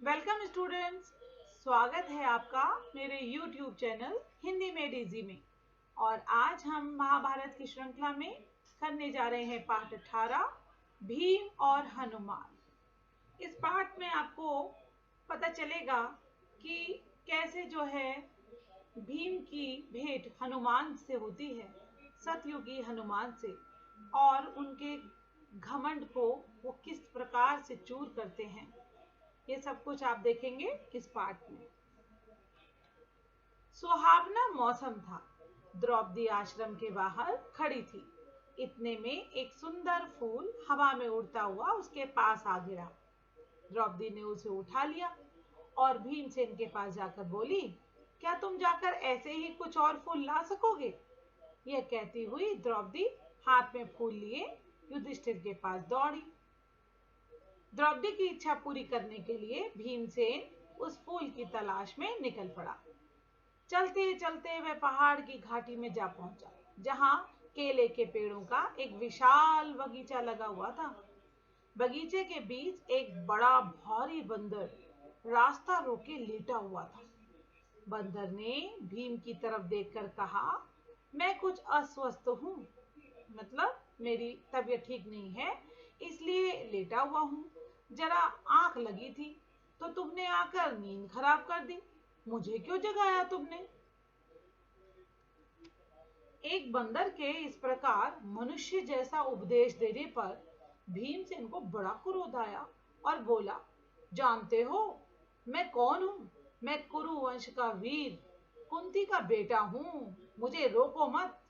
Welcome students. स्वागत है आपका मेरे YouTube channel Hindi made easy में। और आज हम महाभारत की श्रृंखला में करने जा रहे हैं पाठ 18 भीम और हनुमान। इस पाठ में आपको पता चलेगा कि कैसे जो है भीम की भेंट हनुमान से होती है, सतयुगी हनुमान से, और उनके घमंड को वो किस प्रकार से चूर करते हैं। ये सब कुछ आप देखेंगे इस पाठ में। सुहावना मौसम था। द्रौपदी आश्रम के बाहर खड़ी थी। इतने में एक सुंदर फूल हवा में उड़ता हुआ उसके पास आ गिरा। द्रौपदी ने उसे उठा लिया और भीमसेन के पास जाकर बोली, क्या तुम जाकर ऐसे ही कुछ और फूल ला सकोगे? यह कहती हुई द्रौपदी हाथ में फूल लिए युधिष्ठिर के पास दौड़ी। द्रौपदी की इच्छा पूरी करने के लिए भीमसेन उस फूल की तलाश में निकल पड़ा। चलते चलते वह पहाड़ की घाटी में जा पहुंचा, जहां केले के पेड़ों का एक विशाल बगीचा लगा हुआ था। बगीचे के बीच एक बड़ा भारी बंदर रास्ता रोके लेटा हुआ था। बंदर ने भीम की तरफ देखकर कहा, मैं कुछ अस्वस्थ हूँ, मतलब मेरी तबीयत ठीक नहीं है, इसलिए लेटा हुआ हूँ। जरा आंख लगी थी तो तुमने आकर नींद खराब कर दी। मुझे क्यों जगाया तुमने? एक बंदर के इस प्रकार मनुष्य जैसा उपदेश देने पर भीमसेन को बड़ा क्रोध आया और बोला, जानते हो मैं कौन हूं? मैं कुरु वंश का वीर, कुंती का बेटा हूं। मुझे रोको मत,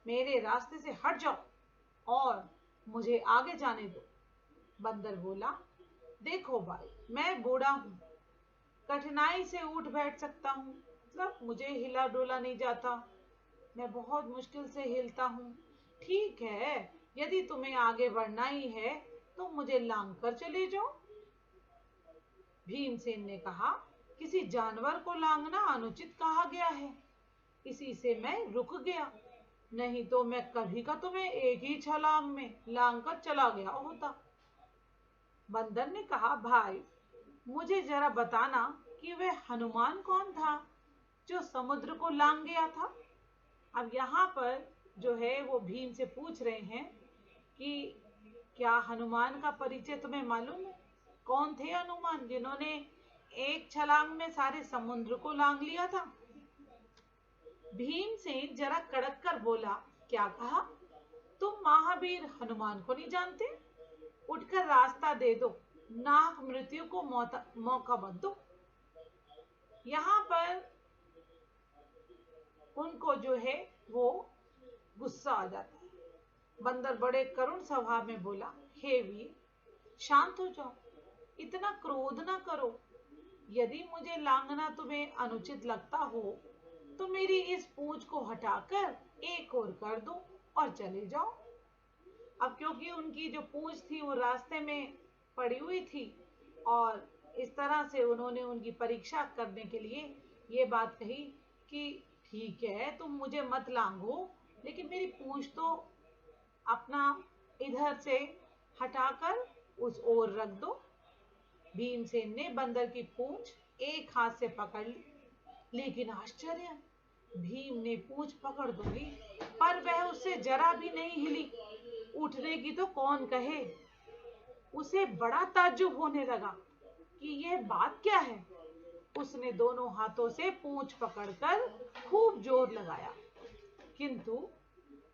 मेरे रास्ते से हट जाओ और मुझे आगे जाने दो। बंदर बोला, देखो भाई, मैं बूढ़ा हूँ, कठिनाई से उठ बैठ सकता हूँ, मतलब मुझे हिला डोला नहीं जाता, मैं बहुत मुश्किल से हिलता हूँ। ठीक है, यदि तुम्हें आगे बढ़ना ही है तो मुझे लांग कर चले जाओ। भीमसेन ने कहा, किसी जानवर को लांगना अनुचित कहा गया है, इसी से मैं रुक गया, नहीं तो मैं कभी का तुम्हें एक ही छलांग में लांग कर चला गया होता। बंदर ने कहा, भाई मुझे जरा बताना कि वह हनुमान कौन था जो समुद्र को लांग गया था। अब यहाँ पर जो है वो भीम से पूछ रहे हैं कि क्या हनुमान का परिचय तुम्हें मालूम है? कौन थे हनुमान जिन्होंने एक छलांग में सारे समुद्र को लांग लिया था? भीमसेन जरा कड़क कर बोला, क्या कहा? तुम महावीर हनुमान को नहीं जानते? उठकर रास्ता दे दो, नाक मृत्यु को मौका मत दो। यहाँ पर उनको जो है वो गुस्सा आ जाता है। बंदर बड़े करुण स्वभाव में बोला, हे वीर, शांत हो जाओ, इतना क्रोध ना करो। यदि मुझे लांघना तुम्हें अनुचित लगता हो तो मेरी इस पूंछ को हटाकर एक और कर दो और चले जाओ। अब क्योंकि उनकी जो पूंछ थी वो रास्ते में पड़ी हुई थी और इस तरह से उन्होंने उनकी परीक्षा करने के लिए ये बात कही कि ठीक है, तुम मुझे मत लांघो, लेकिन मेरी पूंछ तो अपना इधर से हटाकर उस ओर रख दो। भीमसेन ने बंदर की पूंछ एक हाथ से पकड़ ली, लेकिन आश्चर्य, भीम ने पूंछ पकड़ तो ली पर वह उससे जरा भी नहीं हिली। उठने की तो कौन कहे। उसे बड़ा ताज्जुब होने लगा कि यह बात क्या है। उसने दोनों हाथों से पूंछ पकड़कर खूब जोर लगाया, किंतु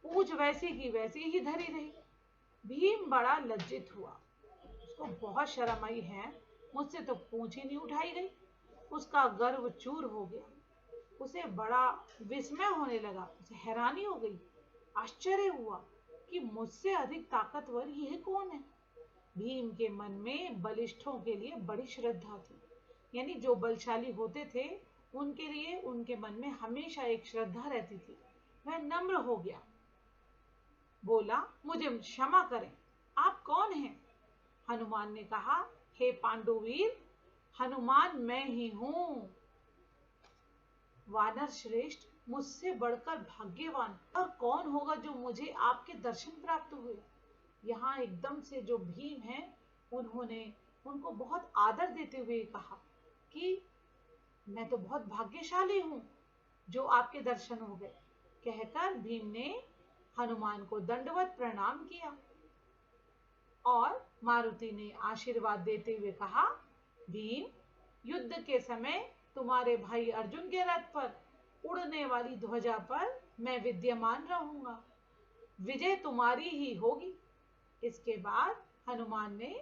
पूंछ वैसी की वैसी ही धरी रही। भीम बड़ा लज्जित हुआ, उसको बहुत शर्म आई है, मुझसे तो पूंछ ही नहीं उठाई गई। उसका गर्व चूर हो गया, उसे बड़ा विस्मय होने लगा, उसे हैरानी हो गई, आश्चर्य हुआ कि मुझसे अधिक ताकतवर यह कौन है। भीम के मन में बलिष्ठों के लिए बड़ी श्रद्धा थी, यानी जो बलशाली होते थे उनके लिए उनके मन में हमेशा एक श्रद्धा रहती थी। वह नम्र हो गया, बोला, मुझे क्षमा करें, आप कौन हैं? हनुमान ने कहा, हे पांडुवीर, हनुमान मैं ही हूं। वानर श्रेष्ठ, मुझसे बढ़कर भाग्यवान और कौन होगा जो मुझे आपके दर्शन प्राप्त हुए। यहाँ एकदम से जो भीम हैं उन्होंने उनको बहुत आदर देते हुए कहा कि मैं तो बहुत भाग्यशाली हूं जो आपके दर्शन हो गए। कहकर भीम ने हनुमान को दंडवत प्रणाम किया और मारुति ने आशीर्वाद देते हुए कहा, भीम, युद्ध के समय तुम्हारे भाई अर्जुन के रथ पर उड़ने वाली ध्वजा पर मैं विद्यमान रहूंगा। विजय तुम्हारी ही होगी। इसके बाद हनुमान ने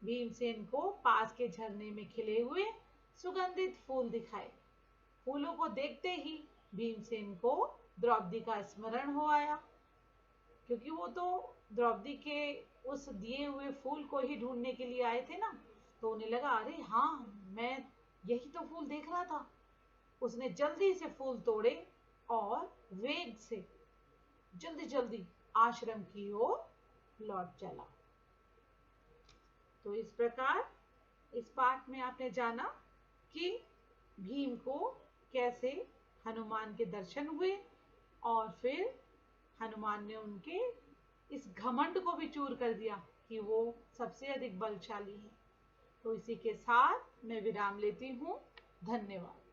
भीमसेन को पास के झरने में खिले हुए सुगंधित फूल दिखाए। फूलों को देखते ही भीमसेन को द्रौपदी का स्मरण हो आया, क्योंकि वो तो द्रौपदी के उस दिए हुए फूल को ही ढूंढने के लिए आए थे ना। तो उन्हें लगा, अरे हाँ, मैं यही तो फूल देख रहा था। उसने जल्दी से फूल तोड़े और वेग से जल्दी जल्दी आश्रम की ओर लौट चला। तो इस प्रकार इस पाठ में आपने जाना कि भीम को कैसे हनुमान के दर्शन हुए और फिर हनुमान ने उनके इस घमंड को भी चूर कर दिया कि वो सबसे अधिक बलशाली है। तो इसी के साथ मैं विराम लेती हूँ। धन्यवाद।